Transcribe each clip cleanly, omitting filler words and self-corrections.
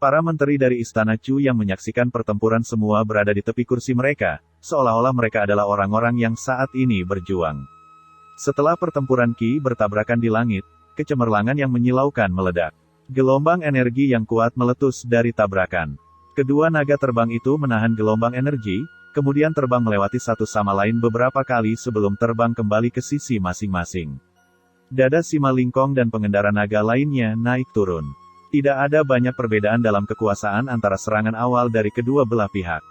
Para menteri dari Istana Chu yang menyaksikan pertempuran semua berada di tepi kursi mereka, seolah-olah mereka adalah orang-orang yang saat ini berjuang. Setelah pertempuran Qi bertabrakan di langit, kecemerlangan yang menyilaukan meledak. Gelombang energi yang kuat meletus dari tabrakan. Kedua naga terbang itu menahan gelombang energi, kemudian terbang melewati satu sama lain beberapa kali sebelum terbang kembali ke sisi masing-masing. Dada Sima Lingkong dan pengendara naga lainnya naik turun. Tidak ada banyak perbedaan dalam kekuasaan antara serangan awal dari kedua belah pihak.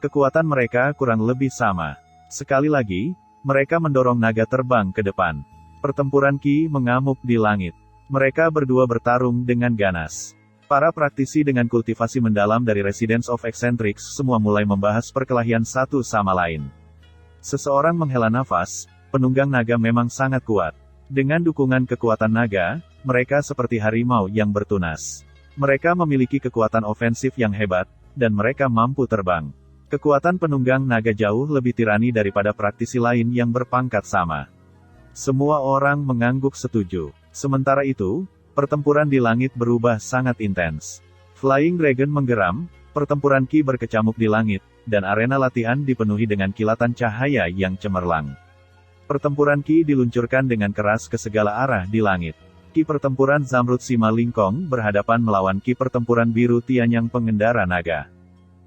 Kekuatan mereka kurang lebih sama. Sekali lagi, mereka mendorong naga terbang ke depan. Pertempuran Qi mengamuk di langit. Mereka berdua bertarung dengan ganas. Para praktisi dengan kultivasi mendalam dari Residence of Eccentrics semua mulai membahas perkelahian satu sama lain. Seseorang menghela nafas, penunggang naga memang sangat kuat. Dengan dukungan kekuatan naga, mereka seperti harimau yang bertunas. Mereka memiliki kekuatan ofensif yang hebat, dan mereka mampu terbang. Kekuatan penunggang naga jauh lebih tirani daripada praktisi lain yang berpangkat sama. Semua orang mengangguk setuju. Sementara itu, pertempuran di langit berubah sangat intens. Flying Dragon menggeram, pertempuran Qi berkecamuk di langit, dan arena latihan dipenuhi dengan kilatan cahaya yang cemerlang. Pertempuran Qi diluncurkan dengan keras ke segala arah di langit. Qi pertempuran Zamrud Sima Lingkong berhadapan melawan Qi pertempuran biru Tianyang pengendara naga.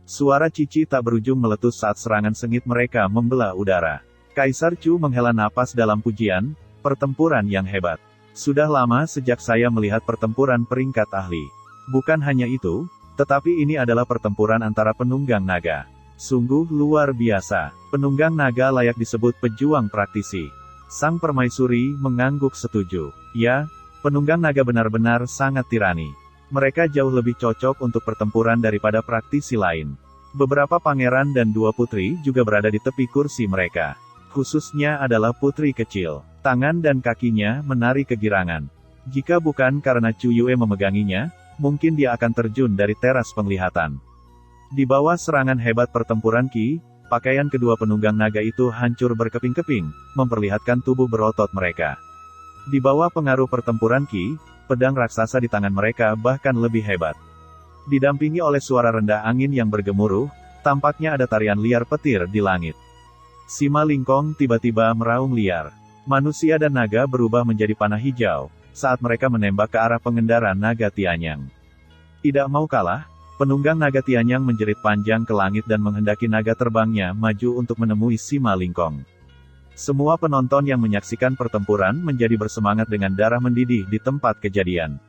Suara cici tak berujung meletus saat serangan sengit mereka membelah udara. Kaisar Chu menghela napas dalam pujian, pertempuran yang hebat. Sudah lama sejak saya melihat pertempuran peringkat ahli. Bukan hanya itu, tetapi ini adalah pertempuran antara penunggang naga. Sungguh luar biasa. Penunggang naga layak disebut pejuang praktisi. Sang permaisuri mengangguk setuju. Ya, penunggang naga benar-benar sangat tirani. Mereka jauh lebih cocok untuk pertempuran daripada praktisi lain. Beberapa pangeran dan dua putri juga berada di tepi kursi mereka. Khususnya adalah putri kecil. Tangan dan kakinya menari kegirangan. Jika bukan karena Chu Yue memeganginya, mungkin dia akan terjun dari teras penglihatan. Di bawah serangan hebat pertempuran Qi, pakaian kedua penunggang naga itu hancur berkeping-keping, memperlihatkan tubuh berotot mereka. Di bawah pengaruh pertempuran Qi, pedang raksasa di tangan mereka bahkan lebih hebat. Didampingi oleh suara rendah angin yang bergemuruh, tampaknya ada tarian liar petir di langit. Sima Lingkong tiba-tiba meraung liar. Manusia dan naga berubah menjadi panah hijau, saat mereka menembak ke arah pengendara naga Tianyang. Tidak mau kalah, penunggang naga Tianyang menjerit panjang ke langit dan menghendaki naga terbangnya maju untuk menemui Sima Lingkong. Semua penonton yang menyaksikan pertempuran menjadi bersemangat dengan darah mendidih di tempat kejadian.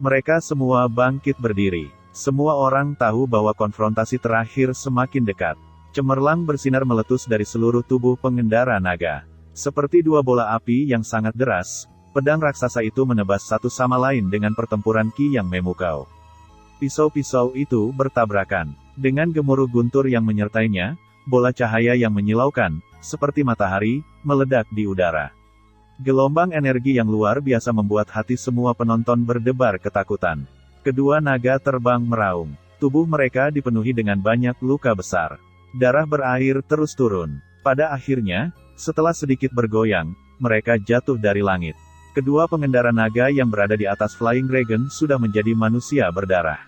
Mereka semua bangkit berdiri. Semua orang tahu bahwa konfrontasi terakhir semakin dekat. Cemerlang bersinar meletus dari seluruh tubuh pengendara naga. Seperti dua bola api yang sangat deras, pedang raksasa itu menebas satu sama lain dengan pertempuran Qi yang memukau. Pisau-pisau itu bertabrakan. Dengan gemuruh guntur yang menyertainya, bola cahaya yang menyilaukan, seperti matahari, meledak di udara. Gelombang energi yang luar biasa membuat hati semua penonton berdebar ketakutan. Kedua naga terbang meraung. Tubuh mereka dipenuhi dengan banyak luka besar. Darah berair terus turun. Pada akhirnya, setelah sedikit bergoyang, mereka jatuh dari langit. Kedua pengendara naga yang berada di atas Flying Dragon sudah menjadi manusia berdarah.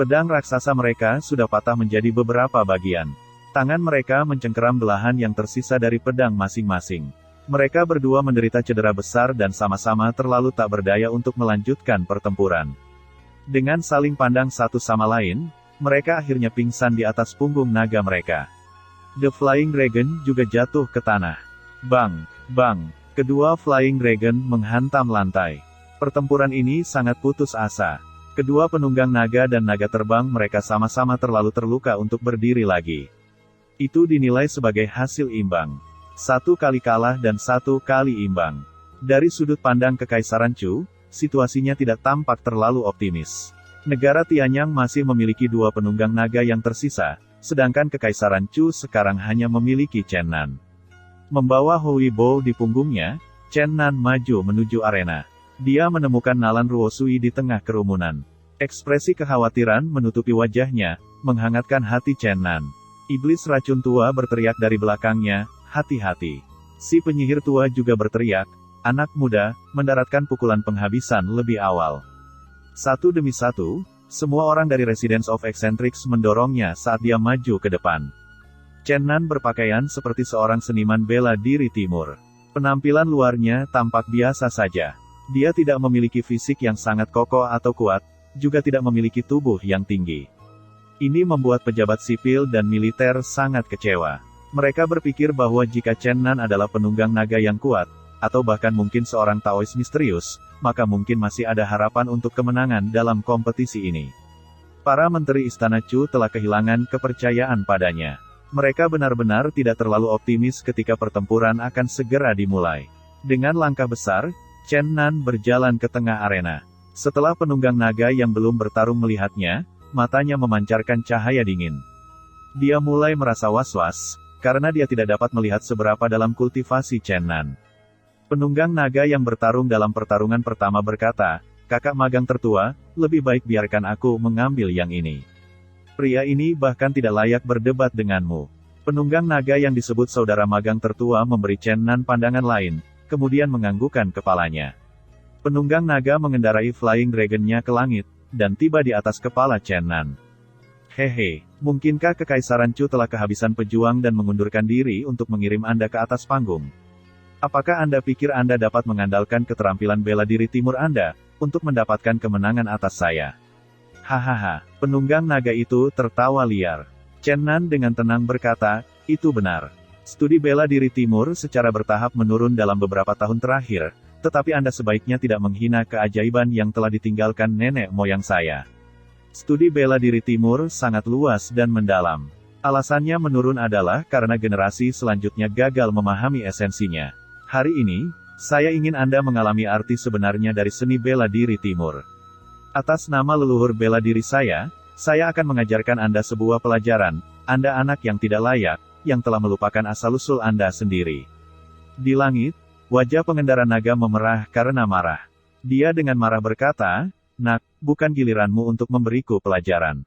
Pedang raksasa mereka sudah patah menjadi beberapa bagian. Tangan mereka mencengkeram belahan yang tersisa dari pedang masing-masing. Mereka berdua menderita cedera besar dan sama-sama terlalu tak berdaya untuk melanjutkan pertempuran. Dengan saling pandang satu sama lain, mereka akhirnya pingsan di atas punggung naga mereka. The Flying Dragon juga jatuh ke tanah. Bang! Bang! Kedua Flying Dragon menghantam lantai. Pertempuran ini sangat putus asa. Kedua penunggang naga dan naga terbang mereka sama-sama terlalu terluka untuk berdiri lagi. Itu dinilai sebagai hasil imbang. Satu kali kalah dan satu kali imbang. Dari sudut pandang Kekaisaran Chu, situasinya tidak tampak terlalu optimis. Negara Tianyang masih memiliki dua penunggang naga yang tersisa, sedangkan Kekaisaran Chu sekarang hanya memiliki Chen Nan. Membawa Hui Bo di punggungnya, Chen Nan maju menuju arena. Dia menemukan Nalan Ruosui di tengah kerumunan. Ekspresi kekhawatiran menutupi wajahnya, menghangatkan hati Chen Nan. Iblis racun tua berteriak dari belakangnya, hati-hati. Si penyihir tua juga berteriak, anak muda, mendaratkan pukulan penghabisan lebih awal. Satu demi satu, Semua orang dari Residence of Eccentrics mendorongnya saat dia maju ke depan. Chen Nan berpakaian seperti seorang seniman bela diri timur. Penampilan luarnya tampak biasa saja. Dia tidak memiliki fisik yang sangat kokoh atau kuat, juga tidak memiliki tubuh yang tinggi. Ini membuat pejabat sipil dan militer sangat kecewa. Mereka berpikir bahwa jika Chen Nan adalah penunggang naga yang kuat, atau bahkan mungkin seorang Taois misterius, maka mungkin masih ada harapan untuk kemenangan dalam kompetisi ini. Para menteri Istana Chu telah kehilangan kepercayaan padanya. Mereka benar-benar tidak terlalu optimis ketika pertempuran akan segera dimulai. Dengan langkah besar, Chen Nan berjalan ke tengah arena. Setelah penunggang naga yang belum bertarung melihatnya, matanya memancarkan cahaya dingin. Dia mulai merasa was-was, karena dia tidak dapat melihat seberapa dalam kultivasi Chen Nan. Penunggang naga yang bertarung dalam pertarungan pertama berkata, "Kakak magang tertua, lebih baik biarkan aku mengambil yang ini. Pria ini bahkan tidak layak berdebat denganmu." Penunggang naga yang disebut saudara magang tertua memberi Chen Nan pandangan lain, kemudian menganggukkan kepalanya. Penunggang naga mengendarai Flying Dragon-nya ke langit, dan tiba di atas kepala Chen Nan. "Hehe, mungkinkah Kekaisaran Chu telah kehabisan pejuang dan mengundurkan diri untuk mengirim Anda ke atas panggung? Apakah Anda pikir Anda dapat mengandalkan keterampilan bela diri timur Anda, untuk mendapatkan kemenangan atas saya?" Hahaha, penunggang naga itu tertawa liar. Chen Nan dengan tenang berkata, "Itu benar. Studi bela diri timur secara bertahap menurun dalam beberapa tahun terakhir, tetapi Anda sebaiknya tidak menghina keajaiban yang telah ditinggalkan nenek moyang saya. Studi bela diri timur sangat luas dan mendalam. Alasannya menurun adalah karena generasi selanjutnya gagal memahami esensinya. Hari ini, saya ingin Anda mengalami arti sebenarnya dari seni bela diri timur. Atas nama leluhur bela diri saya akan mengajarkan Anda sebuah pelajaran. Anda anak yang tidak layak, yang telah melupakan asal-usul Anda sendiri." Di langit, wajah pengendara naga memerah karena marah. Dia dengan marah berkata, "Nak, bukan giliranmu untuk memberiku pelajaran.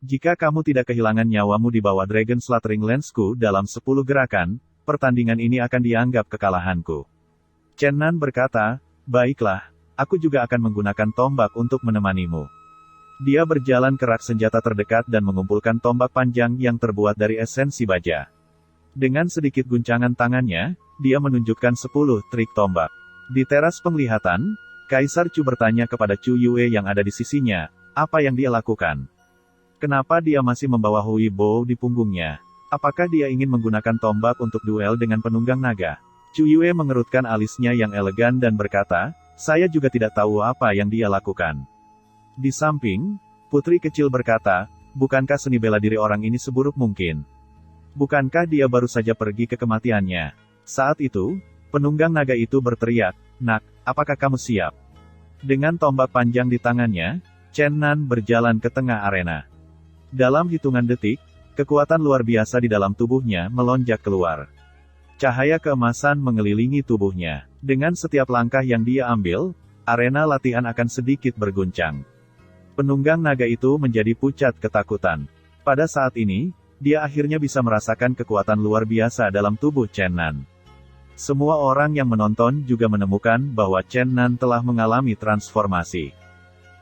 Jika kamu tidak kehilangan nyawamu di bawah Dragon Slaughtering Lance-ku dalam 10 gerakan, pertandingan ini akan dianggap kekalahanku." Chen Nan berkata, "Baiklah, aku juga akan menggunakan tombak untuk menemanimu." Dia berjalan ke rak senjata terdekat dan mengumpulkan tombak panjang yang terbuat dari esensi baja. Dengan sedikit guncangan tangannya, dia menunjukkan 10 trik tombak. Di teras penglihatan, Kaisar Chu bertanya kepada Chu Yue yang ada di sisinya, apa yang dia lakukan. Kenapa dia masih membawa Hui Bo di punggungnya? Apakah dia ingin menggunakan tombak untuk duel dengan penunggang naga? Chu Yue mengerutkan alisnya yang elegan dan berkata, "Saya juga tidak tahu apa yang dia lakukan." Di samping, putri kecil berkata, "Bukankah seni bela diri orang ini seburuk mungkin? Bukankah dia baru saja pergi ke kematiannya?" Saat itu, penunggang naga itu berteriak, "Nak, apakah kamu siap?" Dengan tombak panjang di tangannya, Chen Nan berjalan ke tengah arena. Dalam hitungan detik, kekuatan luar biasa di dalam tubuhnya melonjak keluar. Cahaya keemasan mengelilingi tubuhnya. Dengan setiap langkah yang dia ambil, arena latihan akan sedikit berguncang. Penunggang naga itu menjadi pucat ketakutan. Pada saat ini, dia akhirnya bisa merasakan kekuatan luar biasa dalam tubuh Chen Nan. Semua orang yang menonton juga menemukan bahwa Chen Nan telah mengalami transformasi.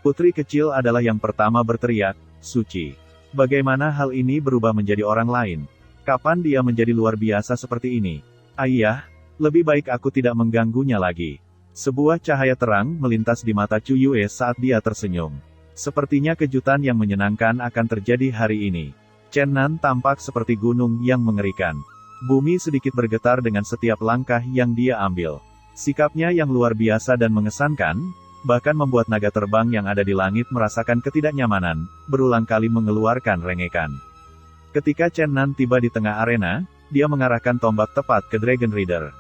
Putri kecil adalah yang pertama berteriak, "Suci." Bagaimana hal ini berubah menjadi orang lain? Kapan dia menjadi luar biasa seperti ini? Ayah, lebih baik aku tidak mengganggunya lagi. Sebuah cahaya terang melintas di mata Chu Yue saat dia tersenyum. Sepertinya kejutan yang menyenangkan akan terjadi hari ini. Chen Nan tampak seperti gunung yang mengerikan. Bumi sedikit bergetar dengan setiap langkah yang dia ambil. Sikapnya yang luar biasa dan mengesankan, bahkan membuat naga terbang yang ada di langit merasakan ketidaknyamanan, berulang kali mengeluarkan rengekan. Ketika Chen Nan tiba di tengah arena, dia mengarahkan tombak tepat ke Dragon Rider.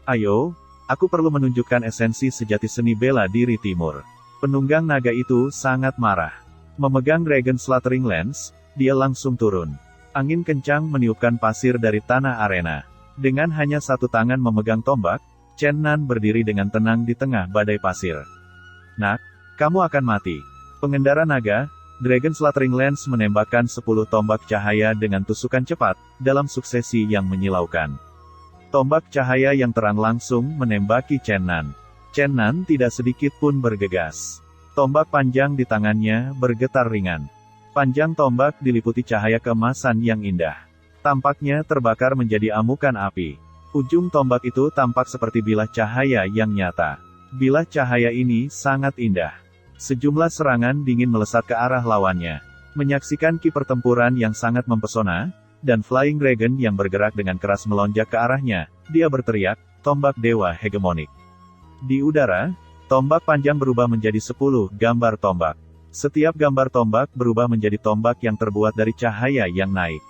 "Ayo, aku perlu menunjukkan esensi sejati seni bela diri timur." Penunggang naga itu sangat marah. Memegang Dragon Slaughtering Lance, dia langsung turun. Angin kencang meniupkan pasir dari tanah arena. Dengan hanya satu tangan memegang tombak, Chen Nan berdiri dengan tenang di tengah badai pasir. "Nak, kamu akan mati." Pengendara naga, Dragon Slaughtering Lance menembakkan 10 tombak cahaya dengan tusukan cepat, dalam suksesi yang menyilaukan. Tombak cahaya yang terang langsung menembaki Chen Nan. Chen Nan tidak sedikit pun bergegas. Tombak panjang di tangannya bergetar ringan. Panjang tombak diliputi cahaya keemasan yang indah. Tampaknya terbakar menjadi amukan api. Ujung tombak itu tampak seperti bilah cahaya yang nyata. Bilah cahaya ini sangat indah. Sejumlah serangan dingin melesat ke arah lawannya. Menyaksikan ki pertempuran yang sangat mempesona, dan Flying Dragon yang bergerak dengan keras melonjak ke arahnya, dia berteriak, tombak dewa hegemonik. Di udara, tombak panjang berubah menjadi 10 gambar tombak. Setiap gambar tombak berubah menjadi tombak yang terbuat dari cahaya yang naik.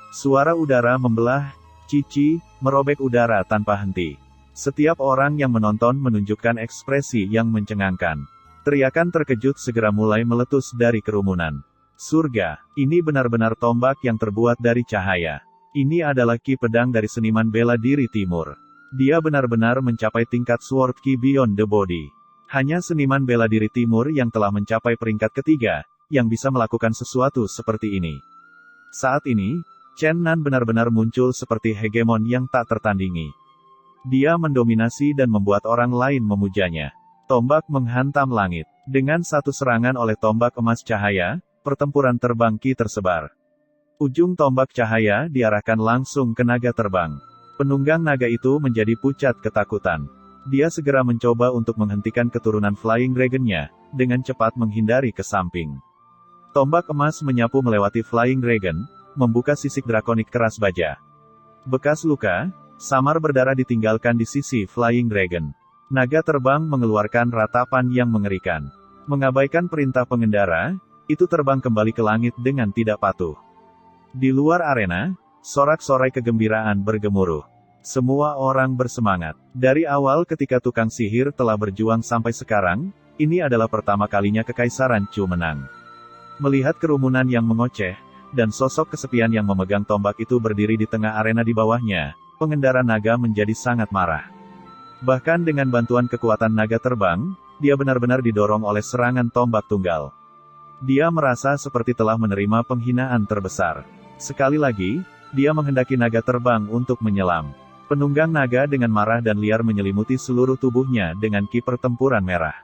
Suara udara membelah, cici, merobek udara tanpa henti. Setiap orang yang menonton menunjukkan ekspresi yang mencengangkan. Teriakan terkejut segera mulai meletus dari kerumunan. Surga, ini benar-benar tombak yang terbuat dari cahaya. Ini adalah ki pedang dari seniman bela diri timur. Dia benar-benar mencapai tingkat Sword Ki Beyond the Body. Hanya seniman bela diri timur yang telah mencapai peringkat ketiga, yang bisa melakukan sesuatu seperti ini. Saat ini, Chen Nan benar-benar muncul seperti hegemon yang tak tertandingi. Dia mendominasi dan membuat orang lain memujanya. Tombak menghantam langit. Dengan satu serangan oleh tombak emas cahaya, pertempuran terbang ki tersebar. Ujung tombak cahaya diarahkan langsung ke naga terbang. Penunggang naga itu menjadi pucat ketakutan. Dia segera mencoba untuk menghentikan keturunan Flying Dragon-nya, dengan cepat menghindari ke samping. Tombak emas menyapu melewati Flying Dragon, membuka sisik drakonik keras baja. Bekas luka, samar berdarah ditinggalkan di sisi Flying Dragon. Naga terbang mengeluarkan ratapan yang mengerikan. Mengabaikan perintah pengendara, itu terbang kembali ke langit dengan tidak patuh. Di luar arena, sorak-sorai kegembiraan bergemuruh. Semua orang bersemangat. Dari awal ketika tukang sihir telah berjuang sampai sekarang, ini adalah pertama kalinya Kekaisaran Chu menang. Melihat kerumunan yang mengoceh, dan sosok kesepian yang memegang tombak itu berdiri di tengah arena di bawahnya, pengendara naga menjadi sangat marah. Bahkan dengan bantuan kekuatan naga terbang, dia benar-benar didorong oleh serangan tombak tunggal. Dia merasa seperti telah menerima penghinaan terbesar. Sekali lagi, dia menghendaki naga terbang untuk menyelam. Penunggang naga dengan marah dan liar menyelimuti seluruh tubuhnya dengan ki pertempuran merah.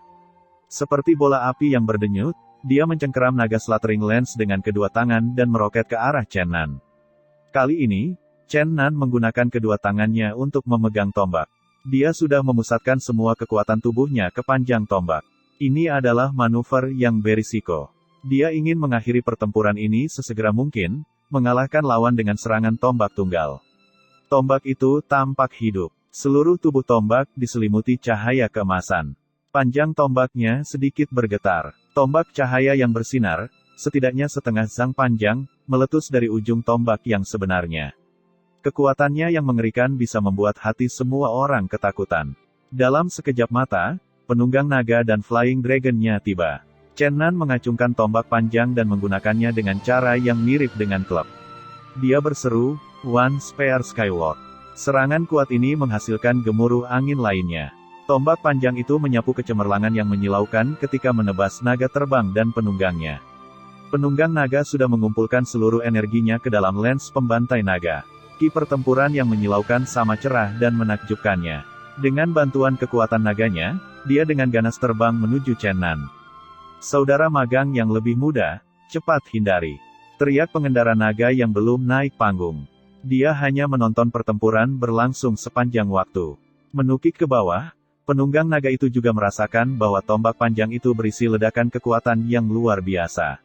Seperti bola api yang berdenyut, dia mencengkeram naga Slattering Lance dengan kedua tangan dan meroket ke arah Chen Nan. Kali ini, Chen Nan menggunakan kedua tangannya untuk memegang tombak. Dia sudah memusatkan semua kekuatan tubuhnya ke panjang tombak. Ini adalah manuver yang berisiko. Dia ingin mengakhiri pertempuran ini sesegera mungkin, mengalahkan lawan dengan serangan tombak tunggal. Tombak itu tampak hidup. Seluruh tubuh tombak diselimuti cahaya keemasan. Panjang tombaknya sedikit bergetar. Tombak cahaya yang bersinar, setidaknya setengah zang panjang, meletus dari ujung tombak yang sebenarnya. Kekuatannya yang mengerikan bisa membuat hati semua orang ketakutan. Dalam sekejap mata, penunggang naga dan Flying Dragon-nya tiba. Chen Nan mengacungkan tombak panjang dan menggunakannya dengan cara yang mirip dengan klub. Dia berseru, One Spear Skyward. Serangan kuat ini menghasilkan gemuruh angin lainnya. Tombak panjang itu menyapu kecemerlangan yang menyilaukan ketika menebas naga terbang dan penunggangnya. Penunggang naga sudah mengumpulkan seluruh energinya ke dalam lens pembantai naga. Ki pertempuran yang menyilaukan sama cerah dan menakjubkannya. Dengan bantuan kekuatan naganya, dia dengan ganas terbang menuju Chen Nan. Saudara magang yang lebih muda, cepat hindari. Teriak pengendara naga yang belum naik panggung. Dia hanya menonton pertempuran berlangsung sepanjang waktu. Menukik ke bawah, penunggang naga itu juga merasakan bahwa tombak panjang itu berisi ledakan kekuatan yang luar biasa.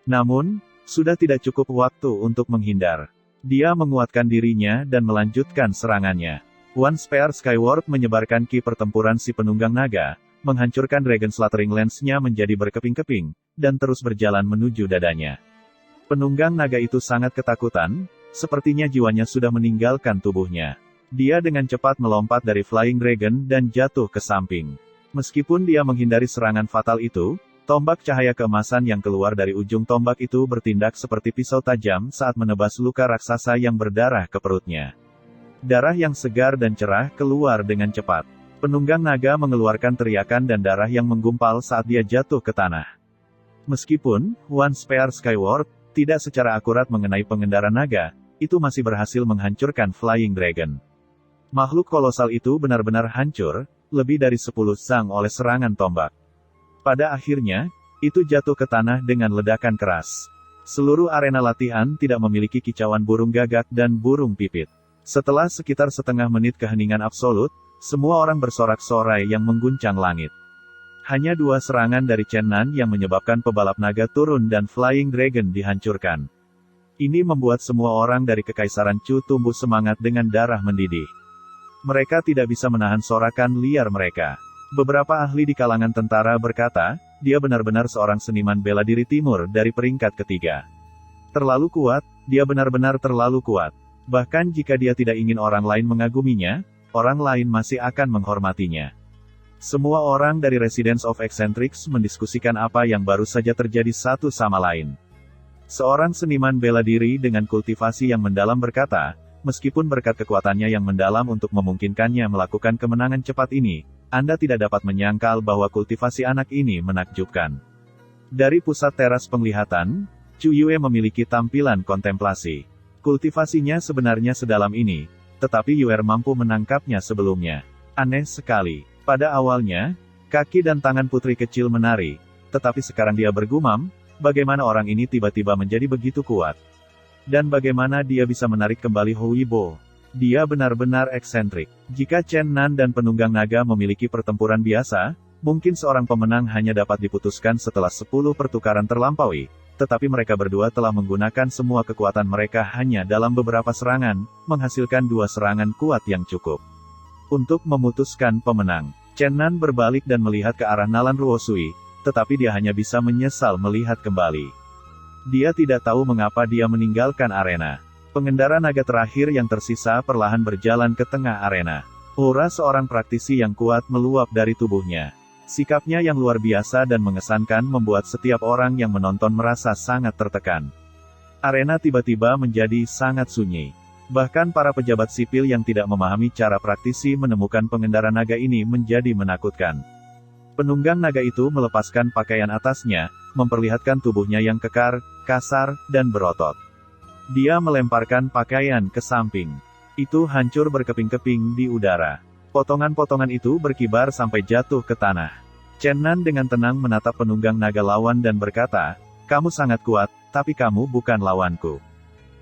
Namun, sudah tidak cukup waktu untuk menghindar. Dia menguatkan dirinya dan melanjutkan serangannya. One Spear Skyward menyebarkan ki pertempuran si penunggang naga, menghancurkan Dragon Slattering Lance-nya menjadi berkeping-keping, dan terus berjalan menuju dadanya. Penunggang naga itu sangat ketakutan, sepertinya jiwanya sudah meninggalkan tubuhnya. Dia dengan cepat melompat dari Flying Dragon dan jatuh ke samping. Meskipun dia menghindari serangan fatal itu, tombak cahaya keemasan yang keluar dari ujung tombak itu bertindak seperti pisau tajam saat menebas luka raksasa yang berdarah ke perutnya. Darah yang segar dan cerah keluar dengan cepat. Penunggang naga mengeluarkan teriakan dan darah yang menggumpal saat dia jatuh ke tanah. Meskipun One Spear Skyward tidak secara akurat mengenai pengendara naga, itu masih berhasil menghancurkan Flying Dragon. Makhluk kolosal itu benar-benar hancur, lebih dari 10 zang oleh serangan tombak. Pada akhirnya, itu jatuh ke tanah dengan ledakan keras. Seluruh arena latihan tidak memiliki kicauan burung gagak dan burung pipit. Setelah sekitar setengah menit keheningan absolut, semua orang bersorak-sorai yang mengguncang langit. Hanya 2 serangan dari Chen Nan yang menyebabkan pebalap naga turun dan Flying Dragon dihancurkan. Ini membuat semua orang dari Kekaisaran Chu tumbuh semangat dengan darah mendidih. Mereka tidak bisa menahan sorakan liar mereka. Beberapa ahli di kalangan tentara berkata, dia benar-benar seorang seniman bela diri timur dari peringkat ketiga. Terlalu kuat, dia benar-benar terlalu kuat. Bahkan jika dia tidak ingin orang lain mengaguminya, orang lain masih akan menghormatinya. Semua orang dari Residence of Eccentrics mendiskusikan apa yang baru saja terjadi satu sama lain. Seorang seniman bela diri dengan kultivasi yang mendalam berkata, meskipun berkat kekuatannya yang mendalam untuk memungkinkannya melakukan kemenangan cepat ini, Anda tidak dapat menyangkal bahwa kultivasi anak ini menakjubkan. Dari pusat teras penglihatan, Chu Yue memiliki tampilan kontemplasi. Kultivasinya sebenarnya sedalam ini, tetapi Yue mampu menangkapnya sebelumnya. Aneh sekali. Pada awalnya, kaki dan tangan putri kecil menari, tetapi sekarang dia bergumam, bagaimana orang ini tiba-tiba menjadi begitu kuat. Dan bagaimana dia bisa menarik kembali Hui Bo. Dia benar-benar eksentrik. Jika Chen Nan dan penunggang naga memiliki pertempuran biasa, mungkin seorang pemenang hanya dapat diputuskan setelah 10 pertukaran terlampaui, tetapi mereka berdua telah menggunakan semua kekuatan mereka hanya dalam beberapa serangan, menghasilkan 2 serangan kuat yang cukup untuk memutuskan pemenang. Chen Nan berbalik dan melihat ke arah Nalan Ruosui, tetapi dia hanya bisa menyesal melihat kembali. Dia tidak tahu mengapa dia meninggalkan arena. Pengendara naga terakhir yang tersisa perlahan berjalan ke tengah arena. Aura seorang praktisi yang kuat meluap dari tubuhnya. Sikapnya yang luar biasa dan mengesankan membuat setiap orang yang menonton merasa sangat tertekan. Arena tiba-tiba menjadi sangat sunyi. Bahkan para pejabat sipil yang tidak memahami cara praktisi menemukan pengendara naga ini menjadi menakutkan. Penunggang naga itu melepaskan pakaian atasnya, memperlihatkan tubuhnya yang kekar, kasar, dan berotot. Dia melemparkan pakaian ke samping. Itu hancur berkeping-keping di udara. Potongan-potongan itu berkibar sampai jatuh ke tanah. Chen Nan dengan tenang menatap penunggang naga lawan dan berkata, "Kamu sangat kuat, tapi kamu bukan lawanku."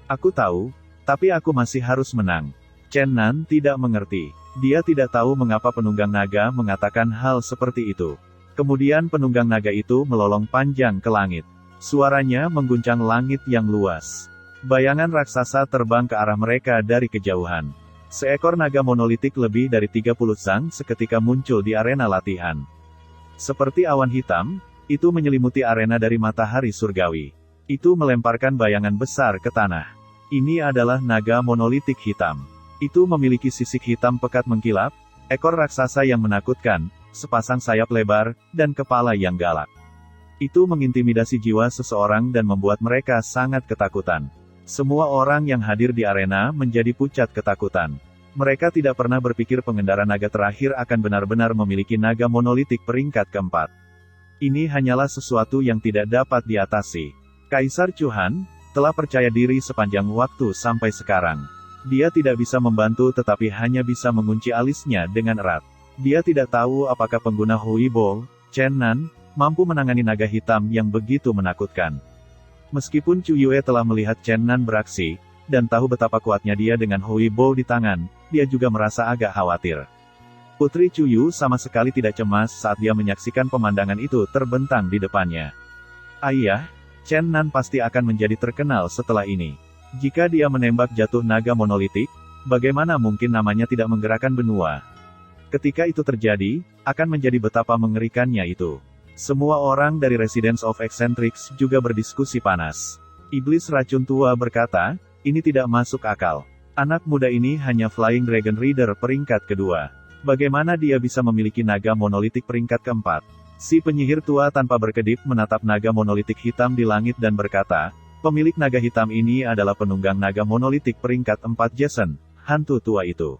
"Aku tahu, tapi aku masih harus menang." Chen Nan tidak mengerti. Dia tidak tahu mengapa penunggang naga mengatakan hal seperti itu. Kemudian penunggang naga itu melolong panjang ke langit. Suaranya mengguncang langit yang luas. Bayangan raksasa terbang ke arah mereka dari kejauhan. Seekor naga monolitik lebih dari 30 sang seketika muncul di arena latihan. Seperti awan hitam, itu menyelimuti arena dari matahari surgawi. Itu melemparkan bayangan besar ke tanah. Ini adalah naga monolitik hitam. Itu memiliki sisik hitam pekat mengkilap, ekor raksasa yang menakutkan, sepasang sayap lebar, dan kepala yang galak. Itu mengintimidasi jiwa seseorang dan membuat mereka sangat ketakutan. Semua orang yang hadir di arena menjadi pucat ketakutan. Mereka tidak pernah berpikir pengendara naga terakhir akan benar-benar memiliki naga monolitik peringkat keempat. Ini hanyalah sesuatu yang tidak dapat diatasi. Kaisar Chu Han telah percaya diri sepanjang waktu sampai sekarang. Dia tidak bisa membantu tetapi hanya bisa mengunci alisnya dengan erat. Dia tidak tahu apakah pengguna Hui Bo, Chen Nan, mampu menangani naga hitam yang begitu menakutkan. Meskipun Chu Yue telah melihat Chen Nan beraksi, dan tahu betapa kuatnya dia dengan Hui Bo di tangan, dia juga merasa agak khawatir. Putri Chu Yu sama sekali tidak cemas saat dia menyaksikan pemandangan itu terbentang di depannya. Ayah, Chen Nan pasti akan menjadi terkenal setelah ini. Jika dia menembak jatuh naga monolitik, bagaimana mungkin namanya tidak menggerakkan benua? Ketika itu terjadi, akan menjadi betapa mengerikannya itu. Semua orang dari Residence of Eccentrics juga berdiskusi panas. Iblis racun tua berkata, ini tidak masuk akal. Anak muda ini hanya Flying Dragon Reader peringkat kedua. Bagaimana dia bisa memiliki naga monolitik peringkat keempat? Si penyihir tua tanpa berkedip menatap naga monolitik hitam di langit dan berkata, pemilik naga hitam ini adalah penunggang naga monolitik peringkat 4 Jason, hantu tua itu.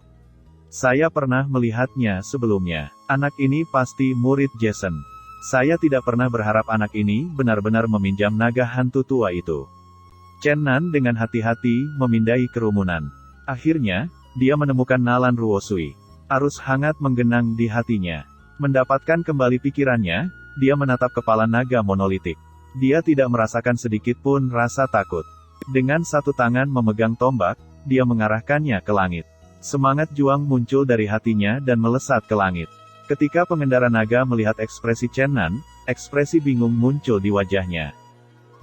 Saya pernah melihatnya sebelumnya. Anak ini pasti murid Jason. Saya tidak pernah berharap anak ini benar-benar meminjam naga hantu tua itu. Chen Nan dengan hati-hati memindai kerumunan. Akhirnya, dia menemukan Nalan Ruosui. Arus hangat menggenang di hatinya. Mendapatkan kembali pikirannya, dia menatap kepala naga monolitik. Dia tidak merasakan sedikit pun rasa takut. Dengan satu tangan memegang tombak, dia mengarahkannya ke langit. Semangat juang muncul dari hatinya dan melesat ke langit. Ketika pengendara naga melihat ekspresi Chen Nan, ekspresi bingung muncul di wajahnya.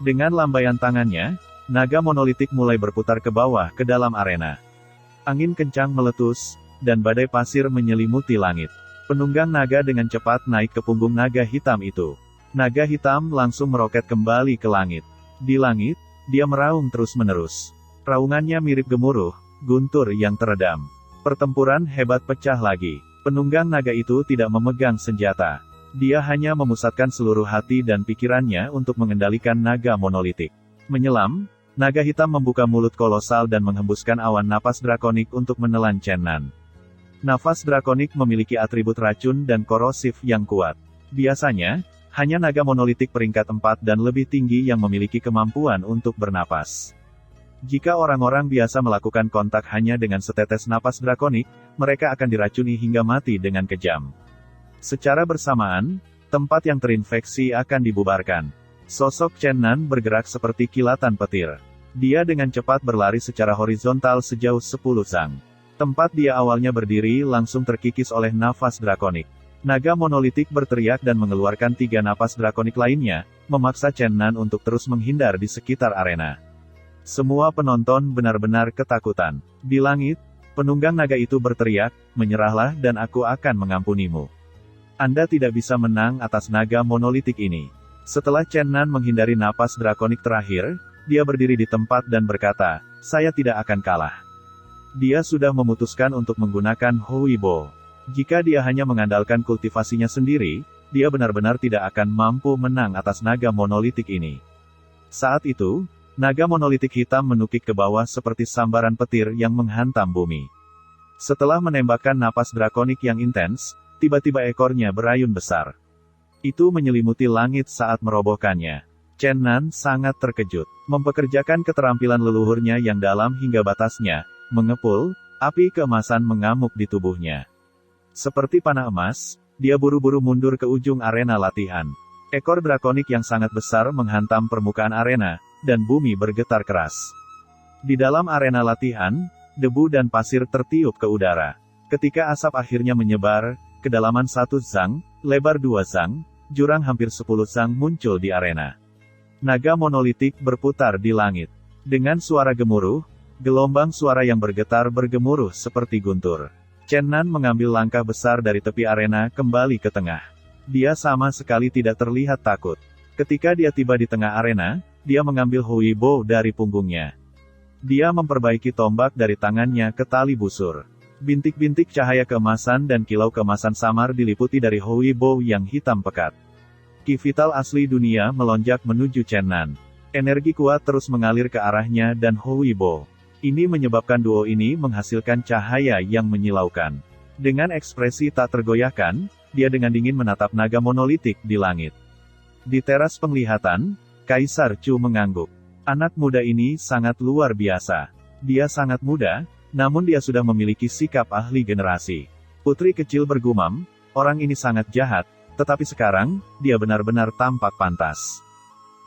Dengan lambaian tangannya, naga monolitik mulai berputar ke bawah ke dalam arena. Angin kencang meletus, dan badai pasir menyelimuti langit. Penunggang naga dengan cepat naik ke punggung naga hitam itu. Naga hitam langsung meroket kembali ke langit. Di langit, dia meraung terus-menerus. Raungannya mirip gemuruh, guntur yang teredam. Pertempuran hebat pecah lagi. Penunggang naga itu tidak memegang senjata. Dia hanya memusatkan seluruh hati dan pikirannya untuk mengendalikan naga monolitik. Menyelam, naga hitam membuka mulut kolosal dan menghembuskan awan napas drakonik untuk menelan Chen Nan. Nafas drakonik memiliki atribut racun dan korosif yang kuat. Biasanya, hanya naga monolitik peringkat 4 dan lebih tinggi yang memiliki kemampuan untuk bernapas. Jika orang-orang biasa melakukan kontak hanya dengan setetes napas drakonik, mereka akan diracuni hingga mati dengan kejam. Secara bersamaan, tempat yang terinfeksi akan dibubarkan. Sosok Chen Nan bergerak seperti kilatan petir. Dia dengan cepat berlari secara horizontal sejauh 10 zang. Tempat dia awalnya berdiri langsung terkikis oleh nafas drakonik. Naga monolitik berteriak dan mengeluarkan 3 napas drakonik lainnya, memaksa Chen Nan untuk terus menghindar di sekitar arena. Semua penonton benar-benar ketakutan. Di langit, penunggang naga itu berteriak, "Menyerahlah dan aku akan mengampunimu. Anda tidak bisa menang atas naga monolitik ini." Setelah Chen Nan menghindari napas drakonik terakhir, dia berdiri di tempat dan berkata, "Saya tidak akan kalah." Dia sudah memutuskan untuk menggunakan Hui Bo. Jika dia hanya mengandalkan kultivasinya sendiri, dia benar-benar tidak akan mampu menang atas naga monolitik ini. Saat itu, naga monolitik hitam menukik ke bawah seperti sambaran petir yang menghantam bumi. Setelah menembakkan napas drakonik yang intens, tiba-tiba ekornya berayun besar. Itu menyelimuti langit saat merobohkannya. Chen Nan sangat terkejut. Mempekerjakan keterampilan leluhurnya yang dalam hingga batasnya, mengepul, api keemasan mengamuk di tubuhnya. Seperti panah emas, dia buru-buru mundur ke ujung arena latihan. Ekor drakonik yang sangat besar menghantam permukaan arena, dan bumi bergetar keras. Di dalam arena latihan, debu dan pasir tertiup ke udara. Ketika asap akhirnya menyebar, kedalaman 1 zang, lebar 2 zang, jurang hampir 10 zang muncul di arena. Naga monolitik berputar di langit. Dengan suara gemuruh, gelombang suara yang bergetar bergemuruh seperti guntur. Chen Nan mengambil langkah besar dari tepi arena kembali ke tengah. Dia sama sekali tidak terlihat takut. Ketika dia tiba di tengah arena, dia mengambil Hui Bo dari punggungnya. Dia memperbaiki tombak dari tangannya ke tali busur. Bintik-bintik cahaya keemasan dan kilau keemasan samar diliputi dari Hui Bo yang hitam pekat. Ki vital asli dunia melonjak menuju Chen Nan. Energi kuat terus mengalir ke arahnya dan Hui Bo. Ini menyebabkan duo ini menghasilkan cahaya yang menyilaukan. Dengan ekspresi tak tergoyahkan, dia dengan dingin menatap naga monolitik di langit. Di teras penglihatan, Kaisar Chu mengangguk. Anak muda ini sangat luar biasa. Dia sangat muda, namun dia sudah memiliki sikap ahli generasi. Putri kecil bergumam, orang ini sangat jahat, tetapi sekarang, dia benar-benar tampak pantas.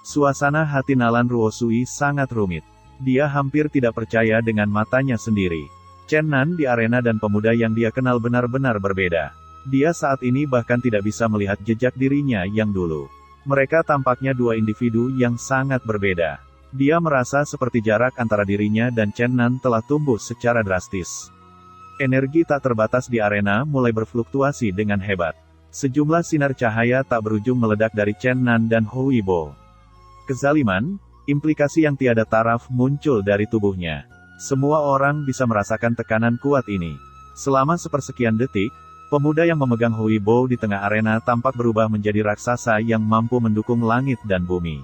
Suasana hati Nalan Ruosui sangat rumit. Dia hampir tidak percaya dengan matanya sendiri. Chen Nan di arena dan pemuda yang dia kenal benar-benar berbeda. Dia saat ini bahkan tidak bisa melihat jejak dirinya yang dulu. Mereka tampaknya dua individu yang sangat berbeda. Dia merasa seperti jarak antara dirinya dan Chen Nan telah tumbuh secara drastis. Energi tak terbatas di arena mulai berfluktuasi dengan hebat. Sejumlah sinar cahaya tak berujung meledak dari Chen Nan dan Hui Bo. Kezaliman, implikasi yang tiada taraf muncul dari tubuhnya. Semua orang bisa merasakan tekanan kuat ini. Selama sepersekian detik, pemuda yang memegang Hui Bo di tengah arena tampak berubah menjadi raksasa yang mampu mendukung langit dan bumi.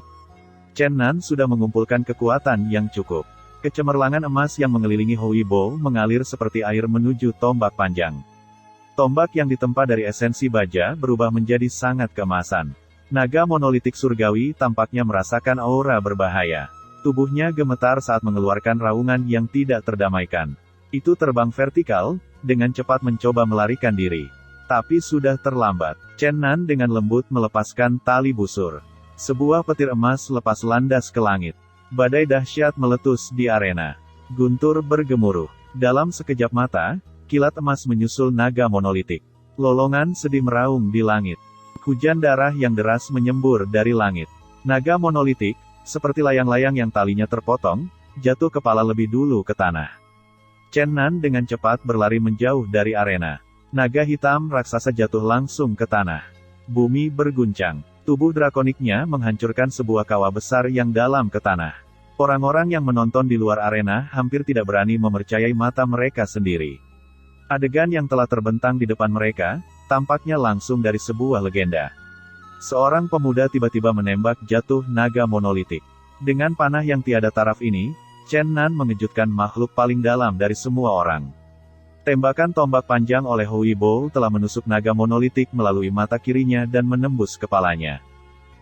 Chen Nan sudah mengumpulkan kekuatan yang cukup. Kecemerlangan emas yang mengelilingi Hui Bo mengalir seperti air menuju tombak panjang. Tombak yang ditempa dari esensi baja berubah menjadi sangat keemasan. Naga monolitik surgawi tampaknya merasakan aura berbahaya. Tubuhnya gemetar saat mengeluarkan raungan yang tidak terdamaikan. Itu terbang vertikal, dengan cepat mencoba melarikan diri. Tapi sudah terlambat. Chen Nan dengan lembut melepaskan tali busur. Sebuah petir emas lepas landas ke langit. Badai dahsyat meletus di arena. Guntur bergemuruh. Dalam sekejap mata, kilat emas menyusul naga monolitik. Lolongan sedih meraung di langit. Hujan darah yang deras menyembur dari langit. Naga monolitik, seperti layang-layang yang talinya terpotong, jatuh kepala lebih dulu ke tanah. Chen Nan dengan cepat berlari menjauh dari arena. Naga hitam raksasa jatuh langsung ke tanah. Bumi berguncang. Tubuh drakoniknya menghancurkan sebuah kawah besar yang dalam ke tanah. Orang-orang yang menonton di luar arena hampir tidak berani mempercayai mata mereka sendiri. Adegan yang telah terbentang di depan mereka, tampaknya langsung dari sebuah legenda. Seorang pemuda tiba-tiba menembak jatuh naga monolitik. Dengan panah yang tiada taraf ini, Chen Nan mengejutkan makhluk paling dalam dari semua orang. Tembakan tombak panjang oleh Hui Bo telah menusuk naga monolitik melalui mata kirinya dan menembus kepalanya.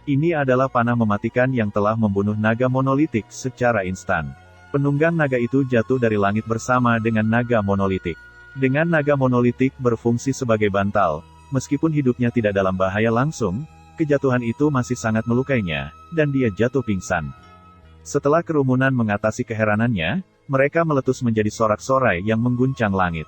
Ini adalah panah mematikan yang telah membunuh naga monolitik secara instan. Penunggang naga itu jatuh dari langit bersama dengan naga monolitik. Dengan naga monolitik berfungsi sebagai bantal, meskipun hidupnya tidak dalam bahaya langsung, kejatuhan itu masih sangat melukainya, dan dia jatuh pingsan. Setelah kerumunan mengatasi keheranannya, mereka meletus menjadi sorak-sorai yang mengguncang langit.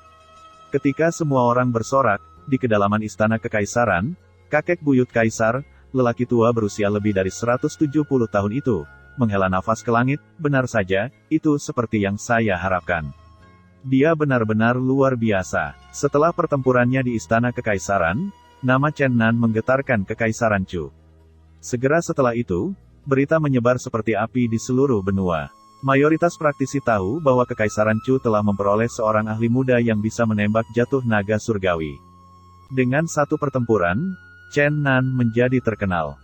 Ketika semua orang bersorak, di kedalaman istana kekaisaran, kakek buyut kaisar, lelaki tua berusia lebih dari 170 tahun itu, menghela nafas ke langit. Benar saja, itu seperti yang saya harapkan. Dia benar-benar luar biasa. Setelah pertempurannya di istana kekaisaran, nama Chen Nan menggetarkan kekaisaran Chu. Segera setelah itu, berita menyebar seperti api di seluruh benua. Mayoritas praktisi tahu bahwa kekaisaran Chu telah memperoleh seorang ahli muda yang bisa menembak jatuh naga surgawi. Dengan satu pertempuran, Chen Nan menjadi terkenal.